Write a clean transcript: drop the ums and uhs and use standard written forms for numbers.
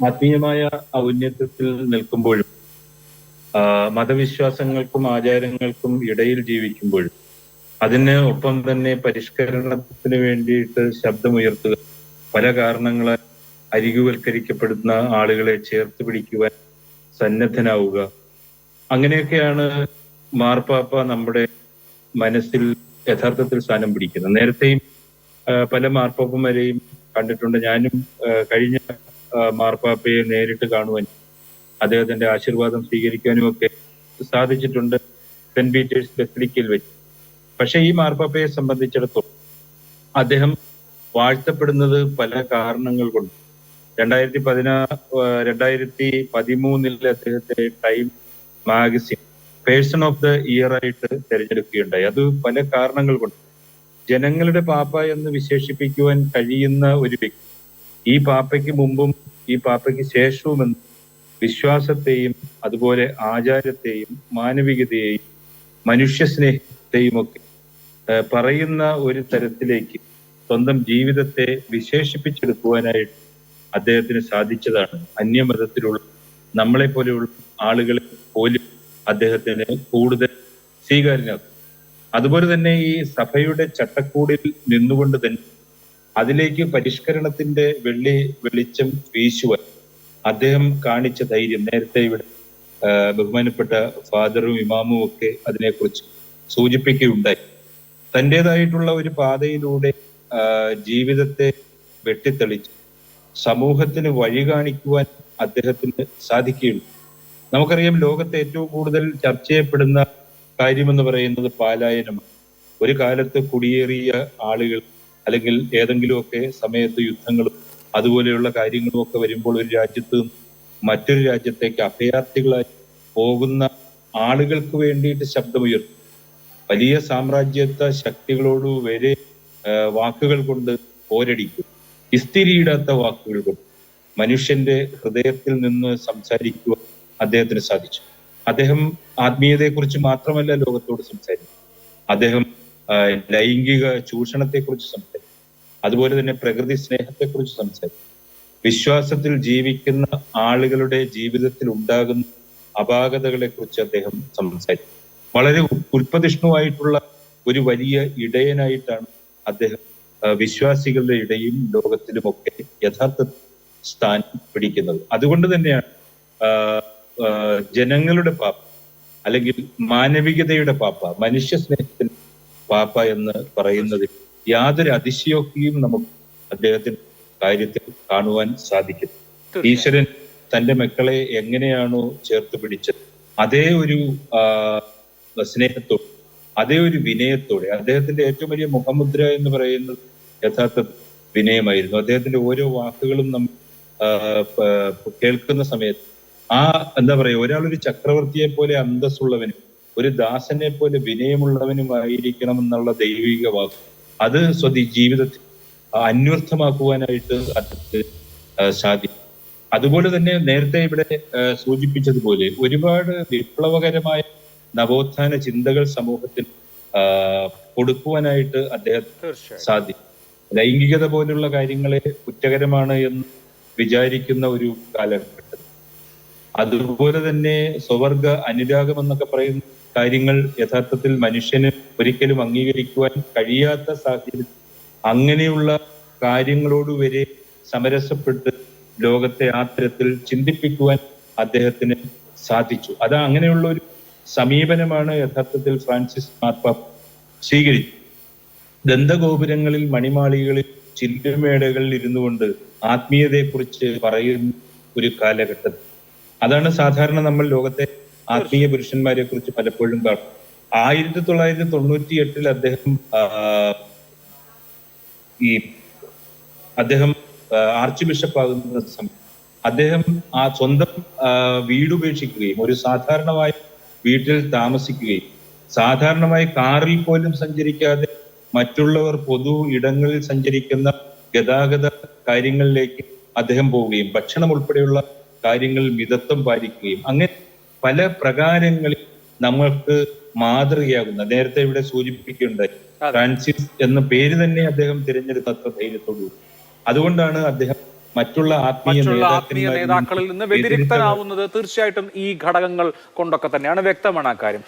ആത്മീയമായ ഔന്നത്യത്തിൽ നിൽക്കുമ്പോഴും മതവിശ്വാസങ്ങൾക്കും ആചാരങ്ങൾക്കും ഇടയിൽ ജീവിക്കുമ്പോഴും അതിന് ഒപ്പം തന്നെ പരിഷ്കരണത്തിന് വേണ്ടിയിട്ട് ശബ്ദമുയർത്തുക, പല കാരണങ്ങളാൽ അരികുവൽക്കരിക്കപ്പെടുന്ന ആളുകളെ ചേർത്ത് പിടിക്കുവാൻ സന്നദ്ധനാവുക, അങ്ങനെയൊക്കെയാണ് മാർപ്പാപ്പ നമ്മുടെ മനസ്സിൽ യഥാർത്ഥത്തിൽ സ്ഥാനം പിടിക്കുന്നത്. നേരത്തെയും പല മാർപ്പാപ്പന്മാരെയും കണ്ടിട്ടുണ്ട്. ഞാനും കഴിഞ്ഞ മാർപ്പാപ്പയെ നേരിട്ട് കാണുവാൻ, അദ്ദേഹത്തിന്റെ ആശീർവാദം സ്വീകരിക്കാനും ഒക്കെ സാധിച്ചിട്ടുണ്ട് സെന്റ് പീറ്റേഴ്സ് ബസിലിക്കയിൽ വെച്ച്. പക്ഷെ ഈ മാർപ്പാപ്പയെ സംബന്ധിച്ചിടത്തോളം അദ്ദേഹം വാഴ്ത്തപ്പെടുന്നത് പല കാരണങ്ങൾ കൊണ്ട്. 2013 അദ്ദേഹത്തെ time magazine person of the year ആയിട്ട് തിരഞ്ഞെടുക്കുകയുണ്ടായി. അത് പല കാരണങ്ങൾ കൊണ്ട്. ജനങ്ങളുടെ പാപ്പ എന്ന് വിശേഷിപ്പിക്കുവാൻ കഴിയുന്ന ഒരു വ്യക്തി ഈ പാപ്പയ്ക്ക് മുമ്പും ഈ പാപ്പയ്ക്ക് ശേഷവും വിശ്വാസത്തെയും അതുപോലെ ആചാരത്തെയും മാനവികതയെയും മനുഷ്യസ്നേഹത്തെയും ഒക്കെ പറയുന്ന ഒരു തരത്തിലേക്ക് സ്വന്തം ജീവിതത്തെ വിശേഷിപ്പിച്ചെടുക്കുവാനായിട്ട് അദ്ദേഹത്തിന് സാധിച്ചതാണ്. അന്യമതത്തിലുള്ള നമ്മളെ പോലെയുള്ള ആളുകളെ പോലും അദ്ദേഹത്തിന് കൂടുതൽ സ്വീകാര്യനാക്കും. അതുപോലെ തന്നെ ഈ സഭയുടെ ചട്ടക്കൂടിൽ നിന്നുകൊണ്ട് തന്നെ അതിലേക്ക് പരിഷ്കരണത്തിന്റെ വെളിച്ചം വീശുവാൻ അദ്ദേഹം കാണിച്ച ധൈര്യം, നേരത്തെ ഇവിടെ ബഹുമാനപ്പെട്ട ഫാദറും ഇമാമും ഒക്കെ അതിനെക്കുറിച്ച് സൂചിപ്പിക്കുകയുണ്ടായി. തൻ്റെതായിട്ടുള്ള ഒരു പാതയിലൂടെ ജീവിതത്തെ വെട്ടിത്തെളിച്ച് സമൂഹത്തിന് വഴി കാണിക്കുവാൻ അദ്ദേഹത്തിന് സാധിക്കുകയുള്ളൂ. നമുക്കറിയാം, ലോകത്തെ ഏറ്റവും കൂടുതൽ ചർച്ച ചെയ്യപ്പെടുന്ന കാര്യമെന്ന് പറയുന്നത് പാലായനമാണ്. ഒരു കാലത്ത് കുടിയേറിയ ആളുകൾ അല്ലെങ്കിൽ ഏതെങ്കിലുമൊക്കെ സമയത്ത് യുദ്ധങ്ങളും അതുപോലെയുള്ള കാര്യങ്ങളും ഒക്കെ വരുമ്പോൾ ഒരു രാജ്യത്ത് മറ്റൊരു രാജ്യത്തേക്ക് അഭയാർത്ഥികളായി പോകുന്ന ആളുകൾക്ക് വേണ്ടിയിട്ട് ശബ്ദമുയർത്തും. വലിയ സാമ്രാജ്യത്വ ശക്തികളോട് വരെ വാക്കുകൾ കൊണ്ട് പോരടിക്കും. ഇസ്തിരിയിടാത്ത വാക്കുകൾ കൊണ്ട് മനുഷ്യന്റെ ഹൃദയത്തിൽ നിന്ന് സംസാരിക്കുവാൻ അദ്ദേഹത്തിന് സാധിച്ചു. അദ്ദേഹം ആത്മീയതയെക്കുറിച്ച് മാത്രമല്ല ലോകത്തോട് സംസാരിക്കും. അദ്ദേഹം ലൈംഗിക ചൂഷണത്തെക്കുറിച്ച് സംസാരിക്കും. അതുപോലെ തന്നെ പ്രകൃതി സ്നേഹത്തെക്കുറിച്ച് സംസാരിക്കും. വിശ്വാസത്തിൽ ജീവിക്കുന്ന ആളുകളുടെ ജീവിതത്തിൽ ഉണ്ടാകുന്ന അപാകതകളെ കുറിച്ച് അദ്ദേഹം സംസാരിക്കും. വളരെ ഉൽപ്പതിഷ്ണുവായിട്ടുള്ള ഒരു വലിയ ഇടയനായിട്ടാണ് അദ്ദേഹം വിശ്വാസികളുടെ ഇടയും ലോകത്തിലുമൊക്കെ യഥാർത്ഥ സ്ഥാനം പിടിക്കുന്നത്. അതുകൊണ്ട് തന്നെയാണ് ജനങ്ങളുടെ പാപ്പ അല്ലെങ്കിൽ മാനവികതയുടെ പാപ്പ, മനുഷ്യ സ്നേഹത്തിന്റെ പാപ്പ എന്ന് പറയുന്നതിൽ യാതൊരു അതിശയോക്തിയും നമുക്ക് അദ്ദേഹത്തിന്റെ കാര്യത്തിൽ കാണുവാൻ സാധിക്കും. ഈശ്വരൻ തന്റെ മക്കളെ എങ്ങനെയാണോ ചേർത്ത് പിടിച്ചത് അതേ ഒരു സ്നേഹത്തോടെ, അതേ ഒരു വിനയത്തോടെ. അദ്ദേഹത്തിന്റെ ഏറ്റവും വലിയ മുഖമുദ്ര എന്ന് പറയുന്നത് യഥാർത്ഥ വിനയമായിരുന്നു. അദ്ദേഹത്തിന്റെ ഓരോ വാക്കുകളും നമ്മൾ കേൾക്കുന്ന സമയത്ത് എന്താ പറയുക, ഒരാളൊരു ചക്രവർത്തിയെ പോലെ അന്തസ്സുള്ളവനും ഒരു ദാസനെ പോലെ വിനയമുള്ളവനുമായിരിക്കണം എന്നുള്ള ദൈവിക വാക്ക് അത് ജീവിതത്തിൽ അന്വർത്ഥമാക്കുവാനായിട്ട് അദ്ദേഹത്തിന് സാധിക്കും. അതുപോലെ തന്നെ നേരത്തെ ഇവിടെ സൂചിപ്പിച്ചതുപോലെ ഒരുപാട് വിപ്ലവകരമായ നവോത്ഥാന ചിന്തകൾ സമൂഹത്തിൽ കൊടുക്കുവാനായിട്ട് അദ്ദേഹത്തിന് സാധിക്കും. ലൈംഗികത പോലുള്ള കാര്യങ്ങളെ കുറ്റകരമാണ് എന്ന് വിചാരിക്കുന്ന ഒരു കാലഘട്ടം, അതുപോലെ തന്നെ സ്വവർഗ അനുരാഗം എന്നൊക്കെ പറയുന്ന കാര്യങ്ങൾ യഥാർത്ഥത്തിൽ മനുഷ്യന് ഒരിക്കലും അംഗീകരിക്കുവാൻ കഴിയാത്ത സാഹചര്യം, അങ്ങനെയുള്ള കാര്യങ്ങളോട് വരെ സമരസപ്പെട്ട് ലോകത്തെ ആ തരത്തിൽ ചിന്തിപ്പിക്കുവാൻ അദ്ദേഹത്തിന് സാധിച്ചു. അങ്ങനെയുള്ള ഒരു സമീപനമാണ് യഥാർത്ഥത്തിൽ ഫ്രാൻസിസ് മാർപ്പാപ്പ സ്വീകരിച്ചു. ദന്തഗോപുരങ്ങളിൽ, മണിമാളികളിൽ, ചില്ലുമേടകളിൽ ഇരുന്നു കൊണ്ട് ആത്മീയതയെക്കുറിച്ച് പറയുന്ന ഒരു കാലഘട്ടത്തിൽ അതാണ് സാധാരണ നമ്മൾ ലോകത്തെ ആത്മീയ പുരുഷന്മാരെ കുറിച്ച് പലപ്പോഴും കാണും. 1998 അദ്ദേഹം ആർച്ച് ബിഷപ്പ് ആകുന്ന സമയം അദ്ദേഹം ആ സ്വന്തം വീടുപേക്ഷിക്കുകയും ഒരു സാധാരണമായ വീട്ടിൽ താമസിക്കുകയും സാധാരണമായി കാറിൽ പോലും സഞ്ചരിക്കാതെ മറ്റുള്ളവർ പൊതു ഇടങ്ങളിൽ സഞ്ചരിക്കുന്ന ഗതാഗത കാര്യങ്ങളിലേക്ക് അദ്ദേഹം പോവുകയും ഭക്ഷണം ഉൾപ്പെടെയുള്ള കാര്യങ്ങളിൽ മിതത്വം പാലിക്കുകയും അങ്ങനെ പല പ്രകാരങ്ങളിൽ നമ്മൾക്ക് മാതൃകയാകുന്ന, നേരത്തെ ഇവിടെ സൂചിപ്പിക്കുകയുണ്ടായി, ഫ്രാൻസിസ് എന്ന പേര് തന്നെ അദ്ദേഹം തിരഞ്ഞെടുത്ത അത്ര ധൈര്യത്തോടുകൂടി. അതുകൊണ്ടാണ് അദ്ദേഹം മറ്റുള്ള ആത്മീയ നേതാക്കളിൽ നിന്ന് വ്യതിരിക്തനാവുന്നത് തീർച്ചയായിട്ടും ഈ ഘടകങ്ങൾ കൊണ്ടൊക്കെ തന്നെയാണ്. വ്യക്തമാണ് ആ കാര്യം.